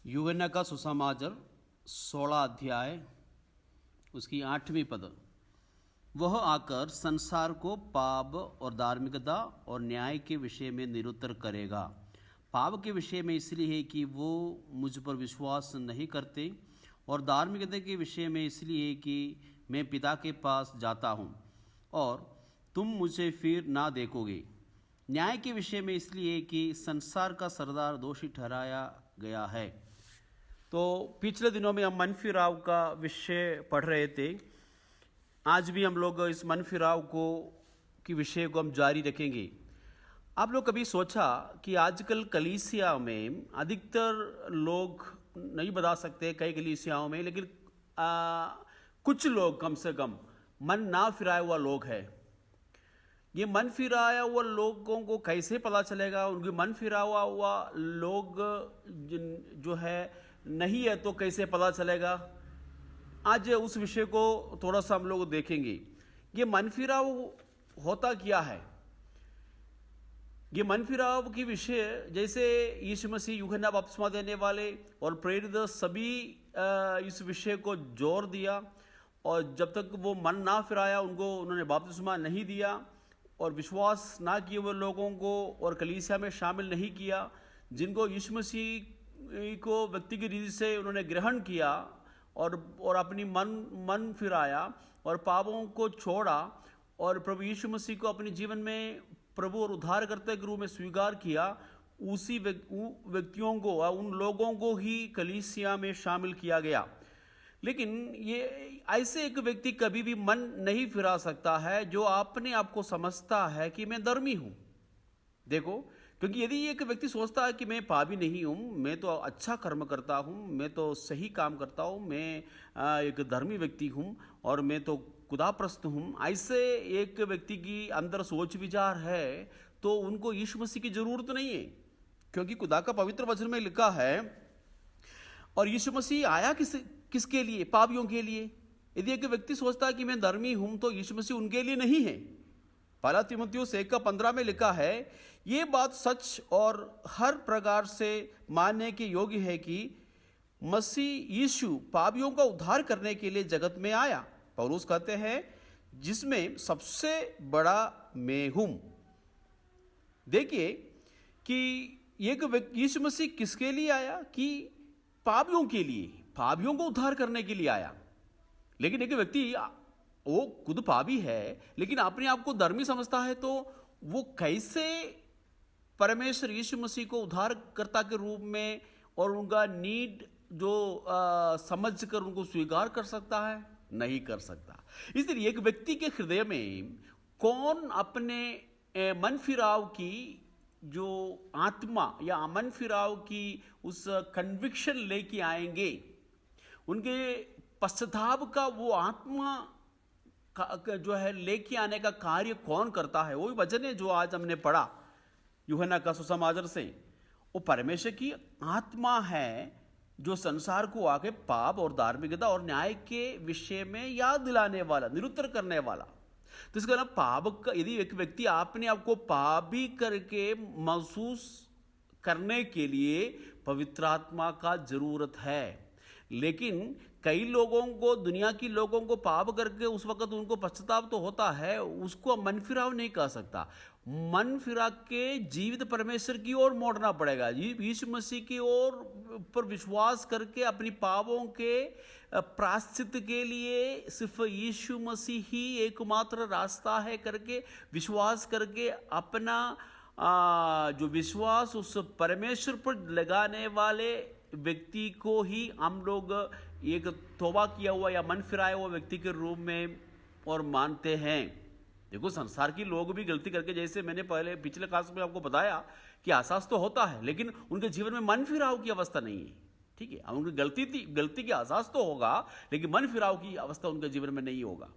यूहन्ना का सुसमाचार 16 अध्याय उसकी 8वीं पद। वह आकर संसार को पाप और धार्मिकता और न्याय के विषय में निरुत्तर करेगा। पाप के विषय में इसलिए है कि वो मुझ पर विश्वास नहीं करते, और धार्मिकता के विषय में इसलिए कि मैं पिता के पास जाता हूँ और तुम मुझे फिर ना देखोगे। न्याय के विषय में इसलिए कि संसार का सरदार दोषी ठहराया गया है। तो पिछले दिनों में हम मन फिराव का विषय पढ़ रहे थे। आज भी हम लोग इस मन फिराव की विषय को हम जारी रखेंगे। आप लोग कभी सोचा कि आजकल कलीसिया में अधिकतर लोग, नहीं बता सकते कई कलीसियाओं में, लेकिन कुछ लोग कम से कम मन ना फिराया हुआ लोग हैं। ये मन फिराया हुआ लोगों को कैसे पता चलेगा? उनके मन फिरा हुआ लोग जो है नहीं है तो कैसे पता चलेगा? आज उस विषय को थोड़ा सा हम लोग देखेंगे। ये मन फिराव होता क्या है? ये मन फिराव की विषय, जैसे यीशु मसीह, यूहन्ना बपतिस्मा देने वाले और प्रेरित सभी इस विषय को जोर दिया, और जब तक वो मन ना फिराया उन्होंने बपतिस्मा नहीं दिया, और विश्वास ना किए हुए लोगों को और कलीसिया में शामिल नहीं किया। जिनको यीशु मसीह को व्यक्ति की रीति से उन्होंने ग्रहण किया और अपनी मन फिराया और पापों को छोड़ा और प्रभु यीशु मसीह को अपने जीवन में प्रभु और उद्धारकर्ता के रूप में स्वीकार किया, उसी व्यक्तियों को, उन लोगों को ही कलीसिया में शामिल किया गया। लेकिन ये ऐसे एक व्यक्ति कभी भी मन नहीं फिरा सकता है जो अपने आप को समझता है कि मैं धर्मी हूं। देखो, क्योंकि यदि एक व्यक्ति सोचता है कि मैं पापी नहीं हूं, मैं तो अच्छा कर्म करता हूं, मैं तो सही काम करता हूं, मैं एक धर्मी व्यक्ति हूं और मैं तो खुदाप्रस्त हूं, ऐसे एक व्यक्ति की अंदर सोच विचार है, तो उनको यीशु मसीह की जरूरत नहीं है। क्योंकि खुदा का पवित्र वचन में लिखा है, और यीशु मसीह आया किसके लिए? पापियों के लिए। यदि एक व्यक्ति सोचता है कि मैं धर्मी हूं, तो यीशु मसीह उनके लिए नहीं है। पहला तीमुथियुस 1:15 में लिखा है, ये बात सच और हर प्रकार से मानने के योग्य है कि मसीह यीशु पापियों का उद्धार करने के लिए जगत में आया। पौलुस कहते हैं, जिसमें सबसे बड़ा मैं हूं। देखिए कि यीशु मसीह किसके लिए आया? कि पापियों के लिए, पापियों को उद्धार करने के लिए आया। लेकिन एक व्यक्ति वो खुद पापी है लेकिन अपने आप को धर्मी समझता है, तो वो कैसे परमेश्वर यीशु मसीह को उद्धारकर्ता के रूप में और उनका नीड जो समझ कर उनको स्वीकार कर सकता है? नहीं कर सकता। इसलिए एक व्यक्ति के हृदय में कौन अपने मन फिराव की जो आत्मा या मन फिराव की उस कन्विक्शन लेके आएंगे, उनके पश्चाताप का वो आत्मा जो है लेके आने का कार्य कौन करता है? वही वचन है जो आज हमने पढ़ा यूहन्ना का सुसमाचार से। वो परमेश्वर की आत्मा है जो संसार को आके पाप और धार्मिकता और न्याय के विषय में याद दिलाने वाला, निरुत्तर करने वाला। तो इसका ना, पाप का, यदि एक व्यक्ति अपने आप को पापी करके महसूस करने के लिए पवित्र आत्मा का जरूरत है। लेकिन कई लोगों को, दुनिया की लोगों को पाप करके उस वक्त उनको पश्चाताप तो होता है, उसको मन फिराव नहीं कह सकता। मन फिरा के जीवित परमेश्वर की ओर मोड़ना पड़ेगा। यीशु मसीह की ओर पर विश्वास करके अपनी पापों के प्रायश्चित के लिए सिर्फ यीशु मसीह ही एकमात्र रास्ता है करके विश्वास करके अपना जो विश्वास उस परमेश्वर पर लगाने वाले व्यक्ति को ही हम लोग एक तौबा किया हुआ या मन फिराया हुआ व्यक्ति के रूप में और मानते हैं। देखो, संसार के लोग भी गलती करके, जैसे मैंने पिछले क्लास में आपको बताया कि एहसास तो होता है लेकिन उनके जीवन में मन फिराव की अवस्था नहीं है। ठीक है, उनकी गलती की एहसास तो होगा लेकिन मन फिराव की अवस्था उनके जीवन में नहीं होगा।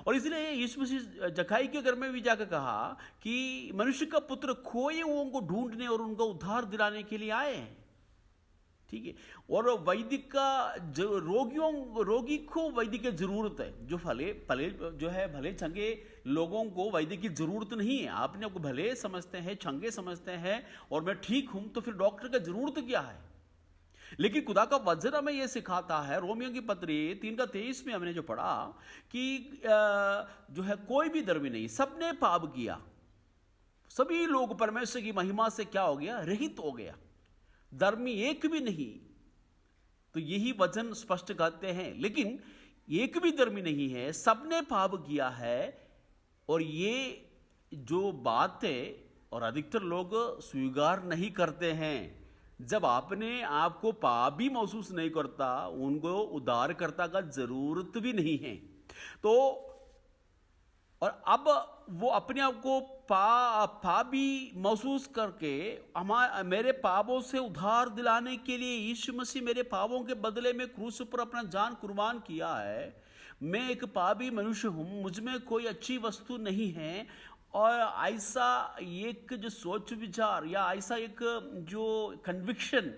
और इसलिए यीशु मसीह जक्कई के घर में भी जाकर कहा कि मनुष्य का पुत्र खोए हुओं को ढूंढने और उनका उद्धार दिलाने के लिए आए हैं। ठीक है, और वैदिक का रोगी को वैद्य की जरूरत है। जो भले चंगे लोगों को वैद्य की जरूरत नहीं है। आपने आपको भले समझते हैं, चंगे समझते हैं और मैं ठीक हूं, तो फिर डॉक्टर का जरूरत क्या है? लेकिन खुदा का वचन हमें यह सिखाता है, रोमियो की पत्री 3:23 में हमने जो पढ़ा कि जो है कोई भी धर्मी नहीं, सबने पाप किया, सभी लोग परमेश्वर की महिमा से क्या हो गया, रहित हो गया, धर्मी एक भी नहीं। तो यही वचन स्पष्ट कहते हैं। लेकिन एक भी धर्मी नहीं है, सबने पाप किया है। और ये जो बात है और अधिकतर लोग स्वीकार नहीं करते हैं। जब आपने आपको पाप भी महसूस नहीं करता, उनको उद्धारकर्ता का जरूरत भी नहीं है, तो और अब वो अपने आप को पाप भी महसूस करके मेरे पापों से उद्धार दिलाने के लिए यीशु मसीह मेरे पापों के बदले में क्रूस पर अपना जान कुर्बान किया है। मैं एक पापी मनुष्य हूं, मुझ में कोई अच्छी वस्तु नहीं है। और ऐसा एक जो सोच विचार या ऐसा एक जो कन्विक्शन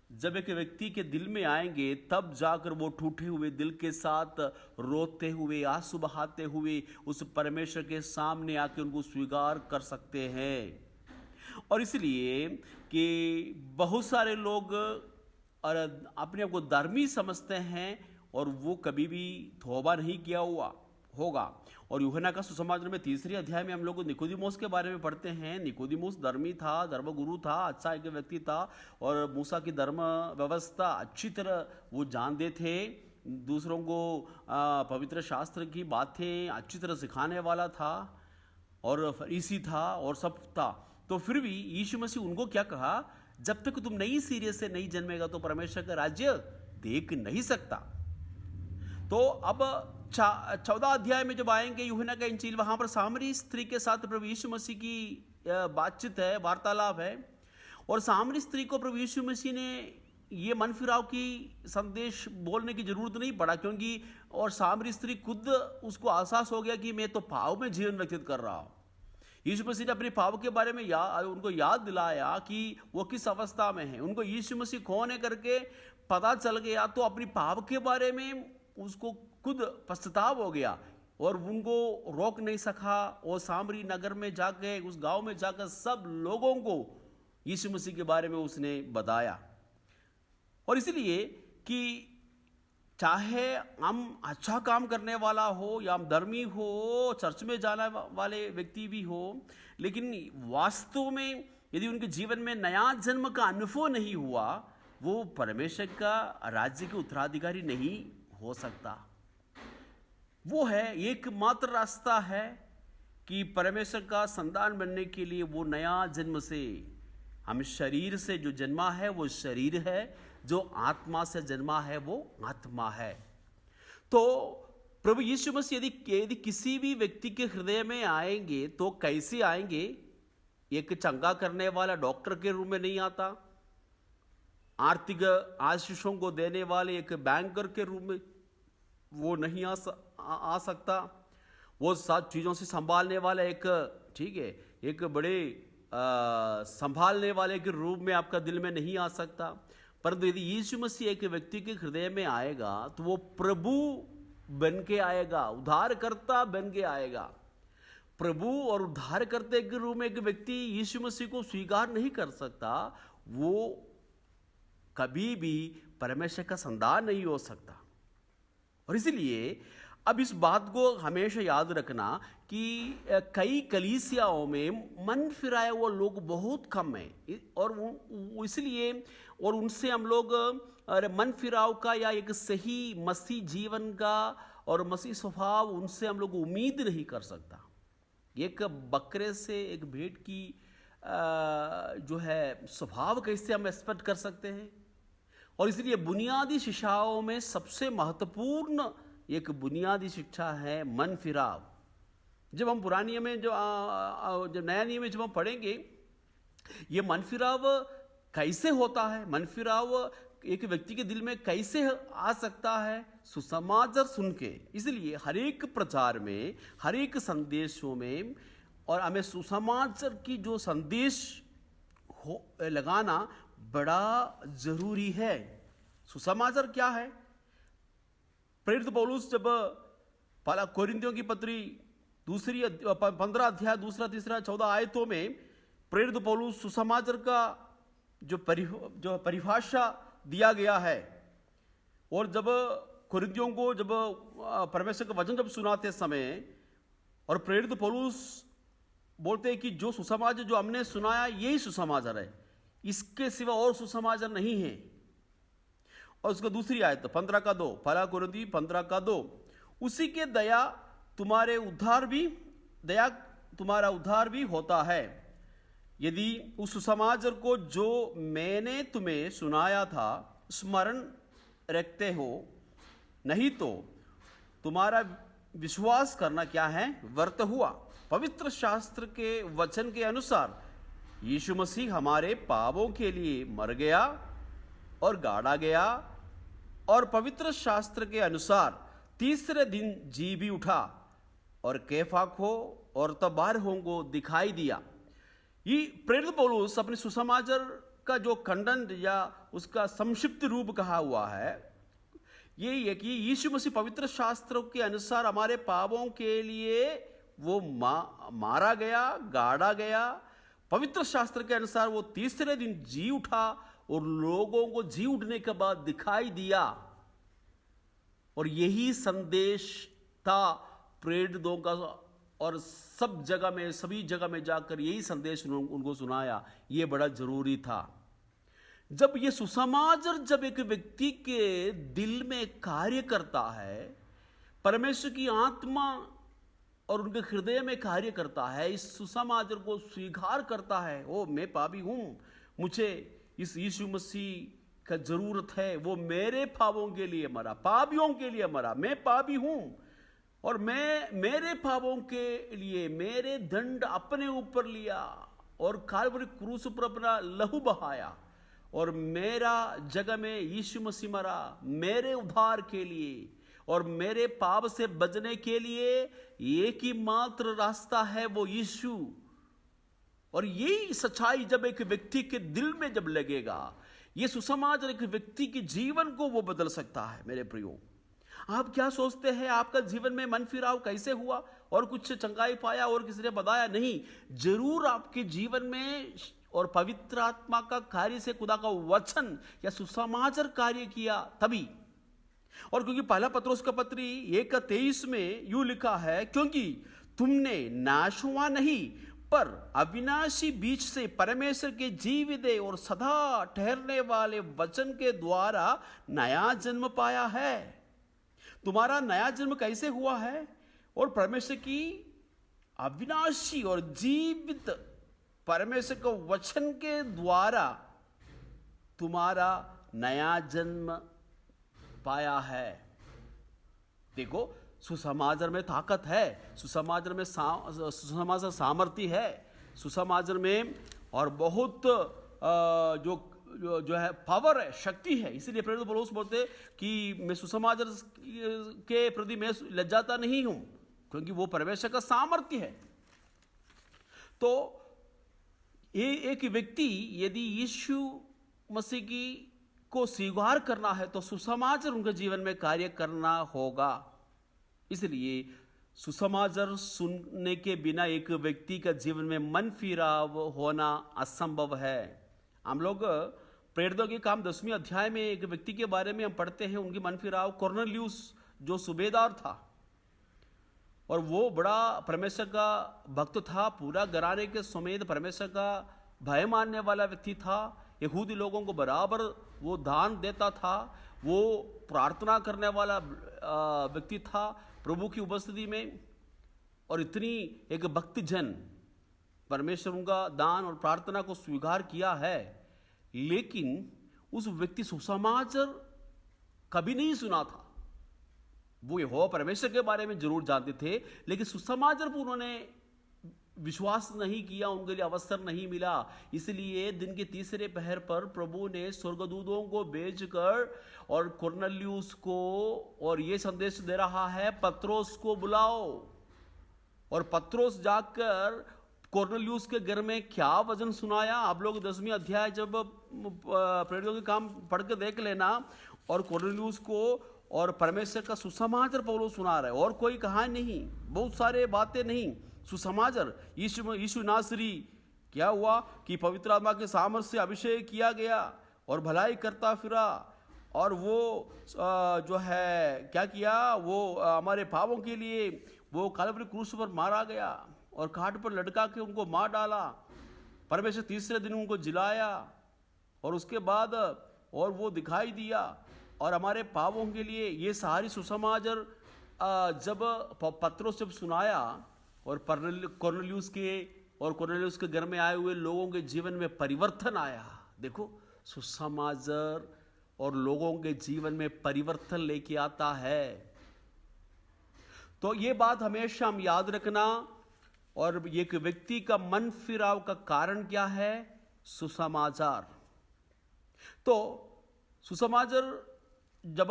जब एक व्यक्ति के दिल में आएंगे, तब जाकर वो टूटे हुए दिल के साथ रोते हुए, आंसू बहाते हुए उस परमेश्वर के सामने आके उनको स्वीकार कर सकते हैं। और इसलिए कि बहुत सारे लोग और अपने आप को धर्मी समझते हैं और वो कभी भी तौबा नहीं किया हुआ होगा। और यूहन्ना का सुसमाचार में 3 अध्याय में हम लोग निकोदिमुस के बारे में पढ़ते हैं। निकोदिमुस धर्मी था, धर्मगुरु था, अच्छा एक व्यक्ति था और मूसा की धर्म व्यवस्था अच्छी तरह वो जानते थे, दूसरों को पवित्र शास्त्र की बातें अच्छी तरह सिखाने वाला था और फरीसी था और सब था। तो फिर भी यीशु मसीह उनको क्या कहा, जब तक तुम नई सीरे से नहीं जन्मेगा तो परमेश्वर का राज्य देख नहीं सकता। तो अब 14 अध्याय में जब आएंगे यूहन्ना का इंजील, वहां पर सामरी स्त्री के साथ प्रभु यीशु मसीह की बातचीत है, वार्तालाप है। और सामरी स्त्री को प्रभु यीशु मसीह ने ये मन फिराव की संदेश बोलने की जरूरत नहीं पड़ा, क्योंकि और सामरी स्त्री खुद उसको एहसास हो गया कि मैं तो पाप में जीवन व्यतीत कर रहा हूं। यीशु मसीह ने अपने पाप के बारे में उनको याद दिलाया कि वो किस अवस्था में है। उनको यीशु मसीह कौन है करके पता चल गया, तो अपनी पाप के बारे में उसको खुद पश्चाताप हो गया और उनको रोक नहीं सका। और सामरी नगर में जाके, उस गांव में जाकर सब लोगों को यीशु मसीह के बारे में उसने बताया। और इसलिए कि चाहे हम अच्छा काम करने वाला हो या हम धर्मी हो, चर्च में जाने वाले व्यक्ति भी हो, लेकिन वास्तव में यदि उनके जीवन में नया जन्म का अनुभव नहीं हुआ, वो परमेश्वर का राज्य के उत्तराधिकारी नहीं हो सकता। वो है एकमात्र रास्ता है कि परमेश्वर का संतान बनने के लिए वो नया जन्म से, हम शरीर से जो जन्मा है वो शरीर है, जो आत्मा से जन्मा है वो आत्मा है। तो प्रभु यीशु मसीह यदि किसी भी व्यक्ति के हृदय में आएंगे तो कैसे आएंगे? एक चंगा करने वाला डॉक्टर के रूप में नहीं आता, आर्थिक आशीषों को देने वाले एक बैंकर के रूप में वो नहीं आ सकता, वो सब चीज़ों से संभालने वाला एक, ठीक है, एक बड़े संभालने वाले के रूप में आपका दिल में नहीं आ सकता। परंतु यदि यीशु मसीह एक व्यक्ति के हृदय में आएगा तो वो प्रभु बन के आएगा, उद्धारकर्ता बन के आएगा। प्रभु और उद्धारकर्ता के रूप में एक व्यक्ति यीशु मसीह को स्वीकार नहीं कर सकता, वो कभी भी परमेश्वर का संतान नहीं हो सकता। और इसलिए अब इस बात को हमेशा याद रखना कि कई कलीसियाओं में मन फिराए हुए लोग बहुत कम हैं, और इसलिए और उनसे हम लोग मन फिराव का या एक सही मसीह जीवन का और मसीह स्वभाव उनसे हम लोग उम्मीद नहीं कर सकता। एक बकरे से, एक भेड़ की जो है स्वभाव कैसे हम एक्सपेक्ट कर सकते हैं? और इसलिए बुनियादी शिक्षाओं में सबसे महत्वपूर्ण एक बुनियादी शिक्षा है मन फिराव। जब हम पुरानी नियम में जब नया नियम में जब हम पढ़ेंगे, ये मन फिराव कैसे होता है, मन फिराव एक व्यक्ति के दिल में कैसे आ सकता है? सुसमाचार सुन के। इसलिए हर एक प्रचार में, हर एक संदेशों में, और हमें सुसमाचार की जो संदेश लगाना बड़ा जरूरी है। सुसमाचार क्या है? प्रेरित पौलुस जब कोरिन्थियों की पत्री 15 अध्याय 2, 3, 14 आयतों में प्रेरित पौलुस सुसमाचार का जो परिभाषा दिया गया है। और जब कुरिन्थियों को जब परमेश्वर का वचन जब सुनाते समय और प्रेरित पौलुस बोलते हैं कि जो सुसमाचार जो हमने सुनाया यही सुसमाचार है, इसके सिवा और सुसमाचार नहीं है। और उसका दूसरी आयत 15:2, पहला कुरिन्थी 15:2, उसी के दया तुम्हारा उद्धार भी होता है। यदि उस सुसमाचार को जो मैंने तुम्हें सुनाया था स्मरण रखते हो, नहीं तो तुम्हारा विश्वास करना क्या है, व्यर्थ हुआ। पवित्र शास्त्र के वचन के अनुसार यीशु मसीह हमारे पापों के लिए मर गया और गाड़ा गया, और पवित्र शास्त्र के अनुसार तीसरे दिन जी भी उठा और कैफा को और तबारहों को दिखाई दिया। ये प्रेरित पौलुस अपने सुसमाचार का जो खंडन या उसका संक्षिप्त रूप कहा हुआ है, यही है कि यीशु मसीह पवित्र शास्त्रों के अनुसार हमारे पापों के लिए वो मारा गया, गाड़ा गया, पवित्र शास्त्र के अनुसार वो तीसरे दिन जी उठा और लोगों को जी उठने के बाद दिखाई दिया। और यही संदेश था प्रेरितों का, और सब जगह में, सभी जगह में जाकर यही संदेश उनको सुनाया। ये बड़ा जरूरी था। जब ये सुसमाचार जब एक व्यक्ति के दिल में कार्य करता है, परमेश्वर की आत्मा और उनके हृदय में कार्य करता है, इस सुसमाचार को स्वीकार करता है, ओ मैं पापी हूं, मुझे इस यीशु मसीह का जरूरत है, वो मेरे पापों के लिए मरा, पापियों के लिए मरा, मैं पापी हूं, और मैं मेरे पापों के लिए मेरे दंड अपने ऊपर लिया और काल्वरी क्रूस पर अपना लहू बहाया, और मेरा जगह में यीशु मसीह मरा मेरे उद्धार के लिए, और मेरे पाप से बचने के लिए एक ही मात्र रास्ता है, वो यीशु। और यही सच्चाई जब एक व्यक्ति के दिल में जब लगेगा, ये सुसमाचार एक व्यक्ति के जीवन को वो बदल सकता है। मेरे प्रियो, आप क्या सोचते हैं आपका जीवन में मन फिराव कैसे हुआ, और कुछ चंगाई पाया और किसी ने बताया? नहीं, जरूर आपके जीवन में और पवित्र आत्मा का कार्य से, खुदा का वचन या सुसमाचार कार्य किया तभी। और क्योंकि पहला पत्रोस का पत्री 1:23 में यूं लिखा है, क्योंकि तुमने नाश हुआ नहीं पर अविनाशी बीज से परमेश्वर के जीवित और सदा ठहरने वाले वचन के द्वारा नया जन्म पाया है। तुम्हारा नया जन्म कैसे हुआ है? और परमेश्वर की अविनाशी और जीवित परमेश्वर के वचन के द्वारा तुम्हारा नया जन्म पाया है। देखो, सुसमाचार में ताकत है, सुसमाचार में सुसमाचार सामर्थ्य है, सुसमाचार में और बहुत जो है पावर है, शक्ति है। इसीलिए प्रेरित पौलुस बोलते कि मैं सुसमाचार के प्रति मैं लज्जाता नहीं हूं, क्योंकि वो परमेश्वर का सामर्थ्य है। तो एक व्यक्ति यदि यीशु मसीह की को स्वीकार करना है तो सुसमाचार उनके जीवन में कार्य करना होगा। इसलिए सुसमाचार सुनने के बिना एक व्यक्ति का जीवन में मन फिराव होना असंभव है। हम लोग प्रेरितों के काम 10वें अध्याय में एक व्यक्ति के बारे में हम पढ़ते हैं, उनकी मन फिराव कॉर्नेलियुस जो सूबेदार था, और वो बड़ा परमेश्वर का भक्त था, पूरा घराने के समेत परमेश्वर का भय मानने वाला व्यक्ति था, यहूदी लोगों को बराबर वो दान देता था, वो प्रार्थना करने वाला व्यक्ति था प्रभु की उपस्थिति में, और इतनी एक भक्त जन परमेश्वर उनका दान और प्रार्थना को स्वीकार किया है। लेकिन उस व्यक्ति सुसमाचार कभी नहीं सुना था। वो यहोवा परमेश्वर के बारे में जरूर जानते थे, लेकिन सुसमाचार पर उन्होंने विश्वास नहीं किया, उनके लिए अवसर नहीं मिला। इसलिए दिन के तीसरे पहर पर प्रभु ने स्वर्गदूतों को भेजकर और कॉर्नेलियुस को और ये संदेश दे रहा है, पत्रोस को बुलाओ। और पत्रोस जाकर कॉर्नेलियुस के घर में क्या वचन सुनाया। आप लोग 10वें अध्याय जब प्रेरितों के काम पढ़ के देख लेना, और कॉर्नेलियुस को और परमेश्वर का सुसमाचार पौलुस सुना रहे, और कोई कहानी नहीं, बहुत सारे बातें नहीं, सुसमाचार। यीशु नासरी क्या हुआ कि पवित्र आत्मा के सामर्थ्य से अभिषेक किया गया, और भलाई करता फिरा, और वो जो है क्या किया, वो हमारे पापों के लिए वो कलवरी क्रूस पर मारा गया और काट पर लटका के उनको मार डाला। परमेश्वर तीसरे दिन उनको जिलाया और उसके बाद और वो दिखाई दिया और हमारे पापों के लिए ये सारी सुसमाचार जब पत्रोस जब सुनाया और कोर्नेलियुस के घर में आए हुए लोगों के जीवन में परिवर्तन आया। देखो, सुसमाचार और लोगों के जीवन में परिवर्तन लेके आता है। तो ये बात हमेशा हम याद रखना। और एक व्यक्ति का मन फिराव का कारण क्या है? सुसमाचार। तो सुसमाचार जब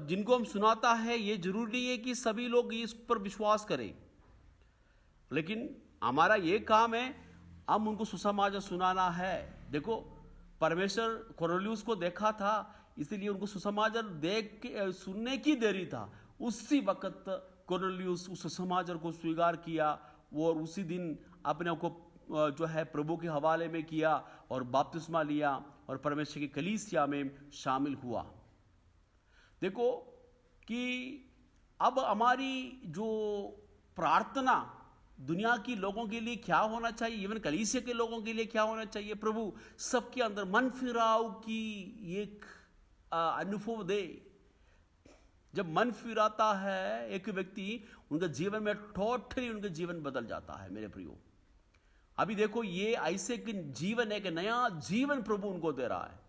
जिनको हम सुनाता है, ये जरूरी नहीं है कि सभी लोग इस पर विश्वास करें, लेकिन हमारा ये काम है, हम उनको सुसमाचार सुनाना है। देखो, परमेश्वर कोर्नेलियुस को देखा था, इसलिए उनको सुसमाचार देख के सुनने की देरी था। उसी वक्त कोर्नेलियुस उस सुसमाचार को स्वीकार किया और उसी दिन अपने को जो है प्रभु के हवाले में किया और बपतिस्मा लिया और परमेश्वर की कलीसिया में शामिल हुआ। देखो कि अब हमारी जो प्रार्थना दुनिया की लोगों के लिए क्या होना चाहिए, इवन कलीसिया के लोगों के लिए क्या होना चाहिए, प्रभु सबके अंदर मन फिराव की एक अनुभव दे। जब मन फिराता है एक व्यक्ति, उनके जीवन में टोटली उनका जीवन बदल जाता है। मेरे प्रियो, अभी देखो, ये ऐसे कि जीवन, एक नया जीवन प्रभु उनको दे रहा है।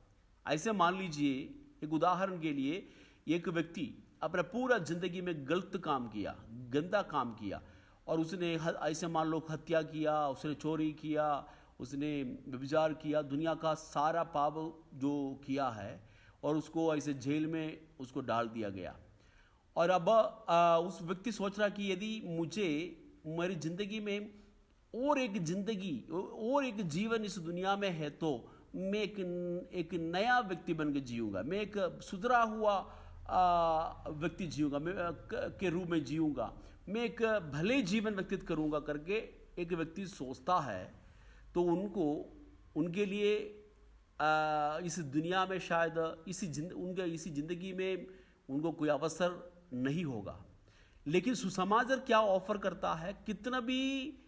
ऐसे मान लीजिए, एक उदाहरण के लिए, एक व्यक्ति अपना पूरा जिंदगी में गलत काम किया, गंदा काम किया, और उसने ऐसे मान लो हत्या किया, उसने चोरी किया, उसने व्यभिचार किया, दुनिया का सारा पाप जो किया है, और उसको ऐसे जेल में उसको डाल दिया गया। और अब उस व्यक्ति सोच रहा कि यदि मुझे मेरी जिंदगी में और एक जीवन इस दुनिया में है, तो मैं एक नया व्यक्ति बन के जीऊँगा, मैं एक सुधरा हुआ व्यक्ति जीऊँगा, मैं के रूप में जीऊँगा, मैं एक भले जीवन व्यतीत करूँगा करके एक व्यक्ति सोचता है। तो उनके लिए इस दुनिया में शायद इसी जिंदगी में उनको कोई अवसर नहीं होगा। लेकिन सुसमाचार क्या ऑफर करता है? कितना भी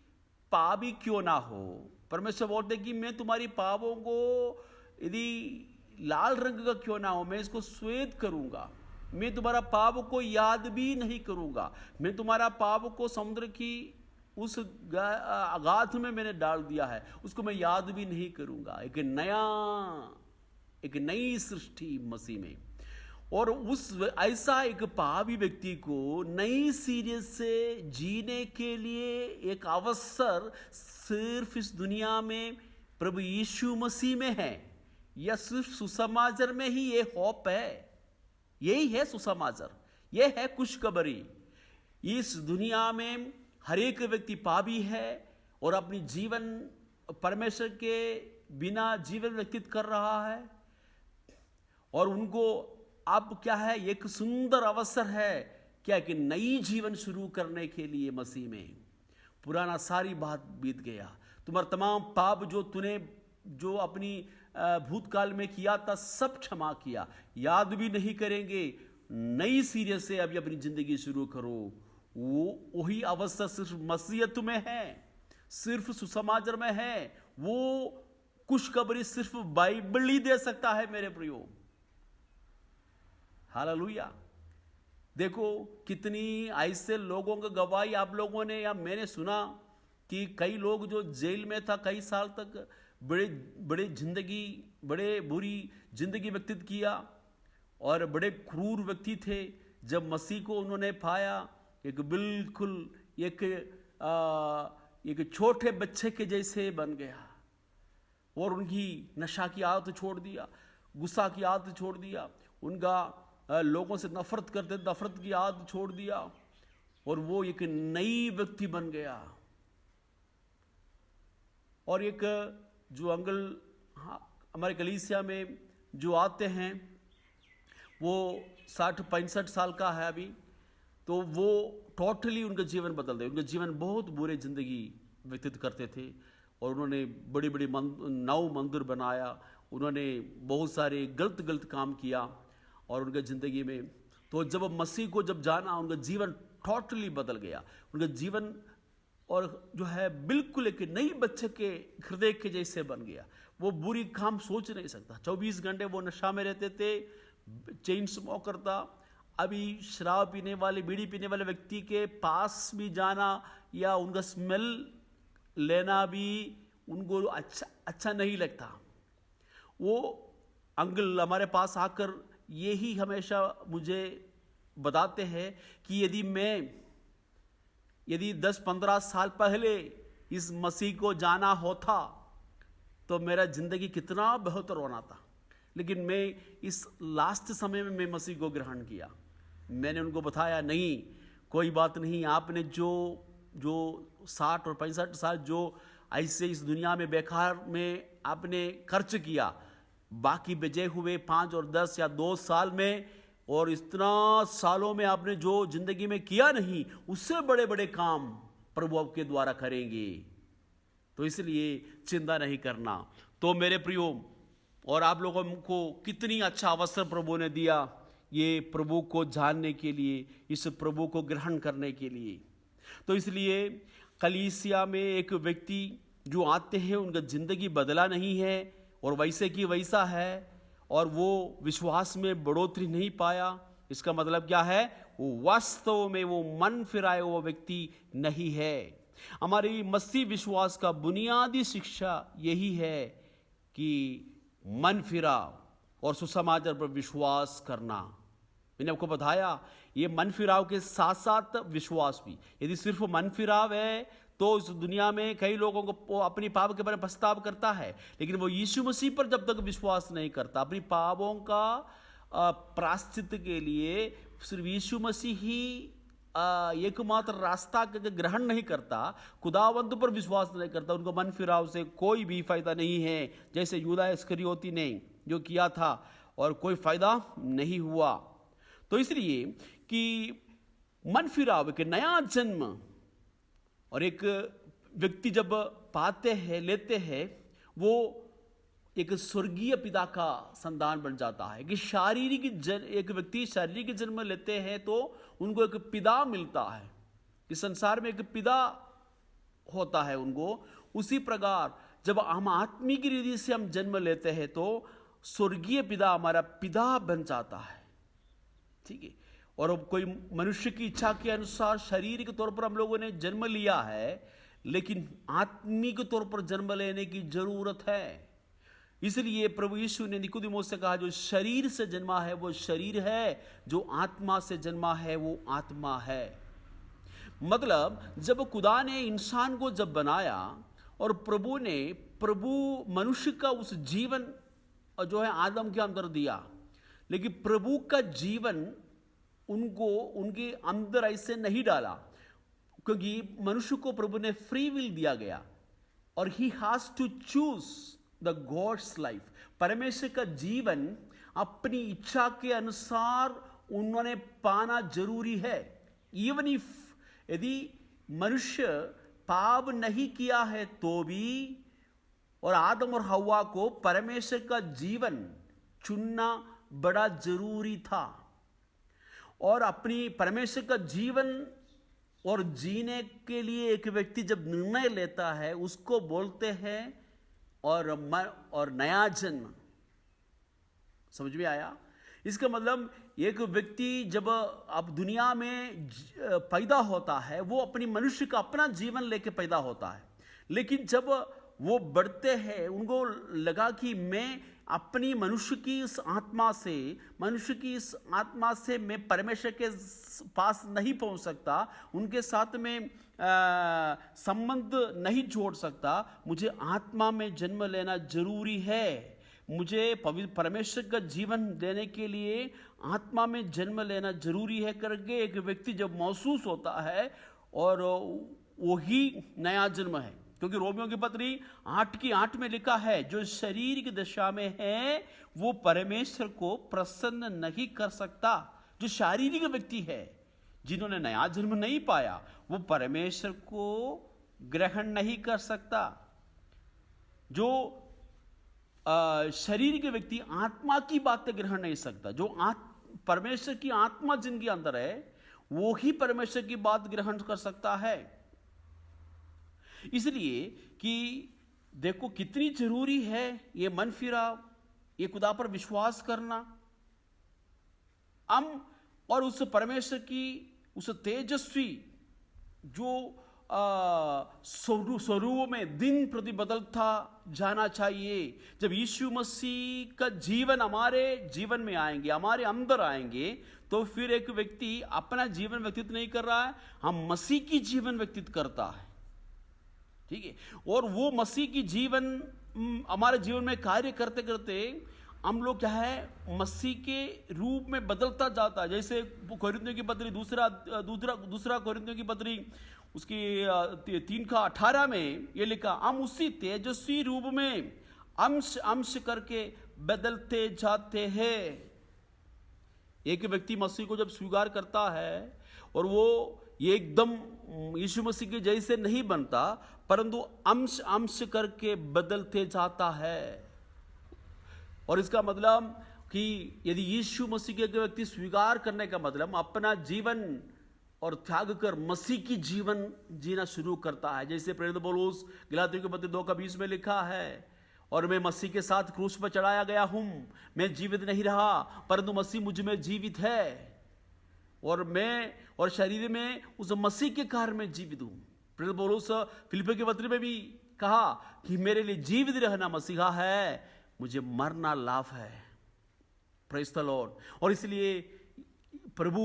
पापी क्यों ना हो, परमेश्वर बोलते कि मैं तुम्हारी पापों को यदि लाल रंग का क्यों ना हो, मैं इसको श्वेत करूंगा, मैं तुम्हारा पाप को याद भी नहीं करूंगा, मैं तुम्हारा पाप को समुद्र की उस अगाध में मैंने डाल दिया है, उसको मैं याद भी नहीं करूंगा। एक नई सृष्टि मसीह में। और ऐसा एक पापी व्यक्ति को नई सीरीज से जीने के लिए एक अवसर सिर्फ इस दुनिया में प्रभु यीशु मसीह में है, या सिर्फ सुसमाचार में ही ये होप है। यही है सुसमाचार, ये है खुशखबरी। इस दुनिया में हर एक व्यक्ति पापी है और अपनी जीवन परमेश्वर के बिना जीवन व्यतीत कर रहा है, और उनको अब क्या है, एक सुंदर अवसर है क्या कि नई जीवन शुरू करने के लिए मसीह में। पुराना सारी बात बीत गया, तुम्हारा तमाम पाप जो अपनी भूतकाल में किया था सब क्षमा किया, याद भी नहीं करेंगे। नई सीरीज से अभी अपनी जिंदगी शुरू करो। वही अवसर सिर्फ मसीहत में है, सिर्फ सुसमाचार में है। वो खुशखबरी सिर्फ बाइबल ही दे सकता है मेरे प्रियो। हालेलुया। देखो कितनी ऐसे लोगों का गवाही आप लोगों ने या मैंने सुना कि कई लोग जो जेल में था कई साल तक बड़े बुरी जिंदगी व्यतीत किया और बड़े क्रूर व्यक्ति थे। जब मसीह को उन्होंने पाया, एक बिल्कुल एक छोटे बच्चे के जैसे बन गया और उनकी नशा की आदत छोड़ दिया, गुस्सा की आदत छोड़ दिया, उनका लोगों से नफरत की आदत छोड़ दिया और वो एक नई व्यक्ति बन गया। और एक जो अंकल हमारे कलीसिया में जो आते हैं वो 60-65 साल का है अभी, तो वो टोटली उनका जीवन बदल गया। उनका जीवन बहुत बुरे जिंदगी व्यतीत करते थे और उन्होंने बड़ी बड़ी 9 मंदिर बनाया, उन्होंने बहुत सारे गलत काम किया और उनके ज़िंदगी में, तो जब मसीह को जब जाना, उनका जीवन टोटली बदल गया। उनका जीवन और जो है बिल्कुल एक नई बच्चे के हृदय के जैसे बन गया। वो बुरी काम सोच नहीं सकता। 24 घंटे वो नशा में रहते थे, चेन स्मोकर था। अभी शराब पीने वाले, बीड़ी पीने वाले व्यक्ति के पास भी जाना या उनका स्मेल लेना भी उनको अच्छा नहीं लगता। वो अंकल हमारे पास आकर यही हमेशा मुझे बताते हैं कि यदि 10-15 साल पहले इस मसीह को जाना होता तो मेरा जिंदगी कितना बेहतर होना था। लेकिन मैं इस लास्ट समय में मैं मसीह को ग्रहण किया। मैंने उनको बताया, नहीं कोई बात नहीं, आपने जो 60 और 65 साल जो ऐसे इस दुनिया में बेकार में आपने खर्च किया, बाकी बचे हुए 5 और 10 या 2 साल में और इतना सालों में आपने जो जिंदगी में किया नहीं, उससे बड़े बड़े काम प्रभु आपके द्वारा करेंगे। तो इसलिए चिंता नहीं करना। तो मेरे प्रियो, और आप लोगों को कितनी अच्छा अवसर प्रभु ने दिया ये प्रभु को जानने के लिए, इस प्रभु को ग्रहण करने के लिए। तो इसलिए कलीसिया में एक व्यक्ति जो आते हैं उनका जिंदगी बदला नहीं है और वैसे की वैसा है, और वो विश्वास में बढ़ोतरी नहीं पाया। इसका मतलब क्या है? वो वास्तव में वो मन फिराए हुआ व्यक्ति नहीं है। हमारी मसीह विश्वास का बुनियादी शिक्षा यही है कि मन फिराव और सुसमाचार पर विश्वास करना। मैंने आपको बताया ये मन फिराव के साथ साथ विश्वास भी। यदि सिर्फ मन फिराव है तो इस दुनिया में कई लोगों को अपनी पाप के बारे में पछतावा करता है, लेकिन वो यीशु मसीह पर जब तक विश्वास नहीं करता, अपनी पापों का प्रायश्चित के लिए सिर्फ यीशु मसीह ही एकमात्र रास्ता का ग्रहण नहीं करता, खुदावंत पर विश्वास नहीं करता, उनको मन फिराव से कोई भी फायदा नहीं है। जैसे यूदा इस्करियोती ने जो किया था और कोई फायदा नहीं हुआ। तो इसलिए कि मन फिराव के नया जन्म और एक व्यक्ति जब पाते हैं, लेते हैं, वो एक स्वर्गीय पिता का संतान बन जाता है। कि एक व्यक्ति शारीरिक जन्म लेते हैं तो उनको एक पिता मिलता है, इस संसार में एक पिता होता है उनको। उसी प्रकार जब हम आत्मिक रीति से हम जन्म लेते हैं तो स्वर्गीय पिता हमारा पिता बन जाता है, ठीक है। और अब कोई मनुष्य की इच्छा के अनुसार शारीरिक तौर पर हम लोगों ने जन्म लिया है, लेकिन आत्मिक तौर पर जन्म लेने की जरूरत है। इसलिए प्रभु यीशु ने निकोदेमुस से कहा, जो शरीर से जन्मा है वो शरीर है, जो आत्मा से जन्मा है वो आत्मा है। मतलब जब खुदा ने इंसान को जब बनाया और प्रभु मनुष्य का उस जीवन जो है आदम के अंदर दिया, लेकिन प्रभु का जीवन उनको उनके अंदर ऐसे नहीं डाला, क्योंकि मनुष्य को प्रभु ने फ्री विल दिया गया और he has to choose the God's life. परमेश्वर का जीवन अपनी इच्छा के अनुसार उन्होंने पाना जरूरी है। इवन इफ यदि मनुष्य पाप नहीं किया है तो भी, और आदम और हव्वा को परमेश्वर का जीवन चुनना बड़ा जरूरी था। और अपनी परमेश्वर का जीवन और जीने के लिए एक व्यक्ति जब निर्णय लेता है उसको बोलते हैं और नया जन्म। समझ में आया? इसका मतलब एक व्यक्ति जब अब दुनिया में पैदा होता है वो अपनी मनुष्य का अपना जीवन लेके पैदा होता है, लेकिन जब वो बढ़ते हैं उनको लगा कि मैं अपनी मनुष्य की इस आत्मा से मैं परमेश्वर के पास नहीं पहुंच सकता, उनके साथ में संबंध नहीं जोड़ सकता, मुझे आत्मा में जन्म लेना जरूरी है। मुझे परमेश्वर का जीवन देने के लिए आत्मा में जन्म लेना जरूरी है करके एक व्यक्ति जब महसूस होता है, और वही नया जन्म है। क्योंकि रोमियो की पत्री 8:8 में लिखा है, जो शरीर की दशा में है वो परमेश्वर को प्रसन्न नहीं कर सकता। जो शारीरिक व्यक्ति है, जिन्होंने नया जन्म नहीं पाया, वो परमेश्वर को ग्रहण नहीं कर सकता। जो शरीर के व्यक्ति आत्मा की बातें ग्रहण नहीं सकता। जो परमेश्वर की आत्मा जिनके अंदर है वो ही परमेश्वर की बात ग्रहण कर सकता है। इसलिए कि देखो कितनी जरूरी है ये मन फिराव, ये खुदा पर विश्वास करना। हम और उस परमेश्वर की उस तेजस्वी जो स्वरूप में दिन प्रति बदलता जाना चाहिए। जब यीशु मसीह का जीवन हमारे जीवन में आएंगे, हमारे अंदर आएंगे, तो फिर एक व्यक्ति अपना जीवन व्यतीत नहीं कर रहा है, हम मसीह की जीवन व्यतीत करता है। ठीक है, और वो मसीह की जीवन हमारे जीवन में कार्य करते करते हम लोग क्या है मसीह के रूप में बदलता जाता है। जैसे कोरिन्थियों की पत्री दूसरा कोरिन्थियों की पत्री उसकी 3:18 में ये लिखा, हम उसी तेजस्वी रूप में अंश करके बदलते जाते हैं। एक व्यक्ति मसीह को जब स्वीकार करता है और वो ये एकदम यीशु मसीह के जैसे नहीं बनता, परंतु अंश करके बदलते जाता है। और इसका मतलब कि यदि यीशु मसीह के व्यक्ति स्वीकार करने का मतलब अपना जीवन और त्याग कर मसीह की जीवन जीना शुरू करता है। जैसे प्रेरित पौलुस गलातियों के पत्र 2:20 में लिखा है, और मैं मसीह के साथ क्रूस पर चढ़ाया गया हूं, मैं जीवित नहीं रहा परंतु मसीह मुझ में जीवित है, और मैं और शरीर में उस मसीह के कारण में जीवित हूं। प्रेरित पौलुस फिलिप्पियों के पत्र में भी कहा कि मेरे लिए जीवित रहना मसीहा है, मुझे मरना लाभ है। Praise the Lord. और इसलिए प्रभु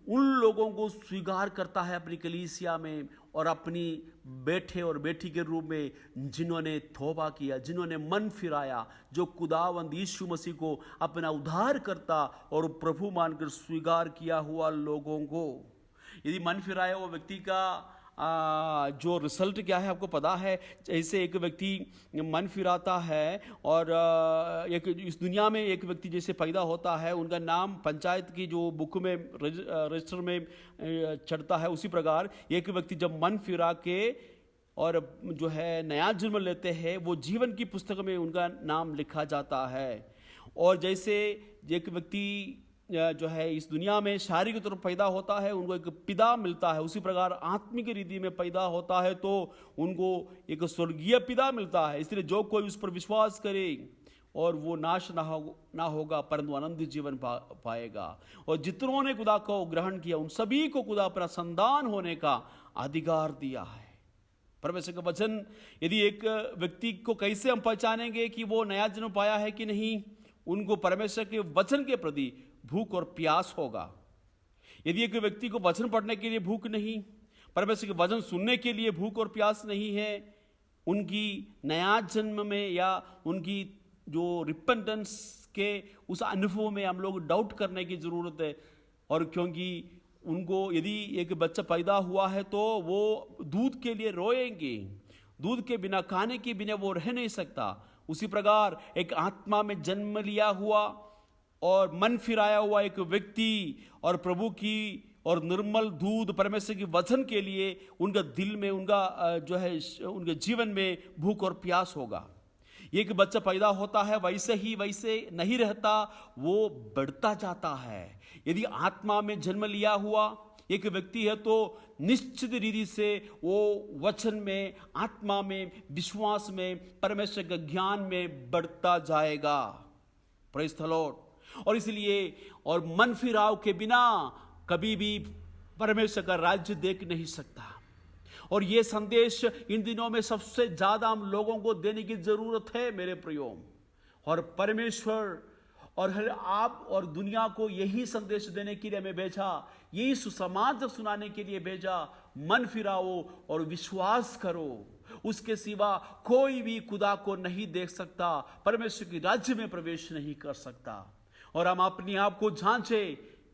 उन लोगों को स्वीकार करता है अपनी कलीसिया में और अपनी बेटे और बेटी के रूप में जिन्होंने तौबा किया, जिन्होंने मन फिराया, जो खुदावंद यीशु मसीह को अपना उद्धार करता और प्रभु मानकर स्वीकार किया हुआ लोगों को। यदि मन फिराया वो व्यक्ति का जो रिजल्ट क्या है आपको पता है। जैसे एक व्यक्ति मन फिराता है और एक इस दुनिया में एक व्यक्ति जैसे पैदा होता है, उनका नाम पंचायत की जो बुक में रजिस्टर में चढ़ता है, उसी प्रकार एक व्यक्ति जब मन फिरा के और जो है नया जन्म लेते हैं, वो जीवन की पुस्तक में उनका नाम लिखा जाता है। और जैसे एक व्यक्ति जो है इस दुनिया में शारीरिक तौर पर पैदा होता है, उनको एक पिता मिलता है, उसी प्रकार आत्मिक रीति में पैदा होता है तो उनको एक स्वर्गीय पिता मिलता है। इसलिए जो कोई उस पर विश्वास करे और वो नाश ना होगा परंतु अनंत जीवन पाएगा। और जितनों ने खुदा को ग्रहण किया उन सभी को खुदा अपना संतान होने का अधिकार दिया है। परमेश्वर का वचन, यदि एक व्यक्ति को कैसे हम पहचानेंगे कि वो नया जन्म पाया है कि नहीं? उनको परमेश्वर के वचन के प्रति भूख और प्यास होगा। यदि एक व्यक्ति को वचन पढ़ने के लिए भूख नहीं, परमेश्वर के वचन सुनने के लिए भूख और प्यास नहीं है, उनकी नया जन्म में या उनकी जो रिपेंटेंस के उस अनुभव में हम लोग डाउट करने की जरूरत है। और क्योंकि उनको यदि एक बच्चा पैदा हुआ है तो वो दूध के लिए रोएंगे, दूध के बिना, खाने के बिना वो रह नहीं सकता। उसी प्रकार एक आत्मा में जन्म लिया हुआ और मन फिराया हुआ एक व्यक्ति और प्रभु की और निर्मल दूध परमेश्वर की वचन के लिए उनका दिल में, उनका जो है उनके जीवन में भूख और प्यास होगा। एक बच्चा पैदा होता है वैसे नहीं रहता, वो बढ़ता जाता है। यदि आत्मा में जन्म लिया हुआ एक व्यक्ति है तो निश्चित रीति से वो वचन में, आत्मा में, विश्वास में, परमेश्वर के ज्ञान में बढ़ता जाएगा। Praise the Lord. और इसलिए और मन फिराव के बिना कभी भी परमेश्वर का राज्य देख नहीं सकता। और ये संदेश इन दिनों में सबसे ज्यादा हम लोगों को देने की जरूरत है मेरे प्रियो। और परमेश्वर और आप और दुनिया को यही संदेश देने के लिए हमें भेजा, यही सुसमाचार सुनाने के लिए भेजा। मन फिराओ और विश्वास करो, उसके सिवा कोई भी खुदा को नहीं देख सकता, परमेश्वर के राज्य में प्रवेश नहीं कर सकता। और हम अपने आप को जांचे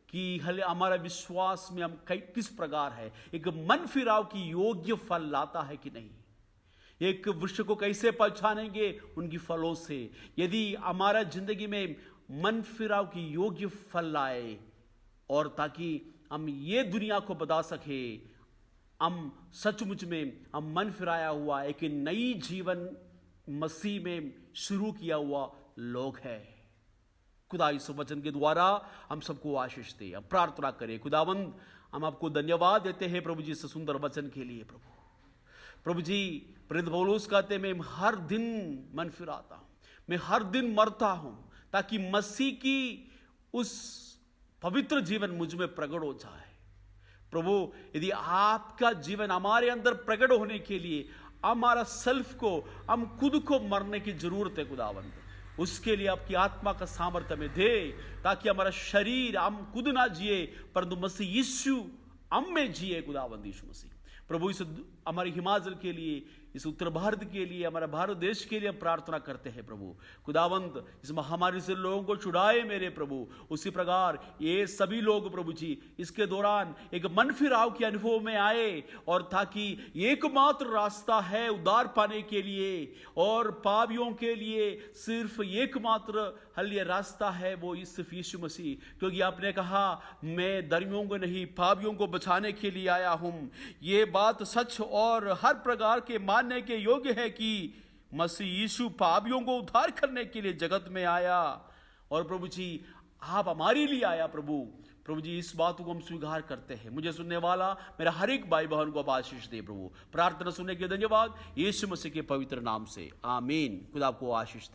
कि हमारा विश्वास में हम किस प्रकार है, एक मन फिराव की योग्य फल लाता है कि नहीं। एक वृक्ष को कैसे पहचानेंगे? उनकी फलों से। यदि हमारा जिंदगी में मन फिराव की योग्य फल लाए और ताकि हम ये दुनिया को बता सके हम सचमुच में हम मन फिराया हुआ एक नई जीवन मसीह में शुरू किया हुआ लोग हैं। खुदा इस वचन के द्वारा हम सबको आशीष दे। हम प्रार्थना करें। खुदावंद, हम आपको धन्यवाद देते हैं प्रभु जी इस सुंदर वचन के लिए। प्रभु जी, प्रेरित पौलुस कहते मैं हर दिन मन फिराता हूं, मैं हर दिन मरता हूं, ताकि मसीह की उस पवित्र जीवन मुझ में प्रकट हो जाए। प्रभु, यदि आपका जीवन हमारे अंदर प्रकट होने के लिए हमारा सेल्फ को, हम खुद को मरने की जरूरत है खुदावंद। उसके लिए आपकी आत्मा का सामर्थ्य में दे, ताकि हमारा शरीर हम खुद ना जिए, परंतु मसीह यीशु हम में जिए। खुदावंद यीशु मसीह, प्रभु इस हमारे हिमाचल के लिए, इस उत्तर भारत के लिए, हमारा भारत देश के लिए हम प्रार्थना करते हैं। प्रभु खुदावंद, इस महामारी से लोगों को छुड़ाए मेरे प्रभु। उसी प्रकार ये सभी लोग प्रभु जी इसके दौरान एक मन फिराव के अनुभव में आए, और ताकि एकमात्र रास्ता है उद्धार पाने के लिए, और पापियों के लिए सिर्फ एकमात्र हल्य रास्ता है, वो सिर्फ यीशु मसीह। क्योंकि आपने कहा मैं धर्मियों को नहीं पापियों को बचाने के लिए आया हूं। ये बात सच और हर प्रकार के मानने के योग्य है कि मसीह यीशु पापियों को उद्धार करने के लिए जगत में आया, और प्रभु जी आप हमारे लिए आया। प्रभु जी इस बात को हम स्वीकार करते हैं। मुझे सुनने वाला मेरा हर एक भाई बहन को आप आशीष दे प्रभु। प्रार्थना सुनने के लिए धन्यवाद, यीशु मसीह के पवित्र नाम से आमीन। खुदा आपको आशीष दे।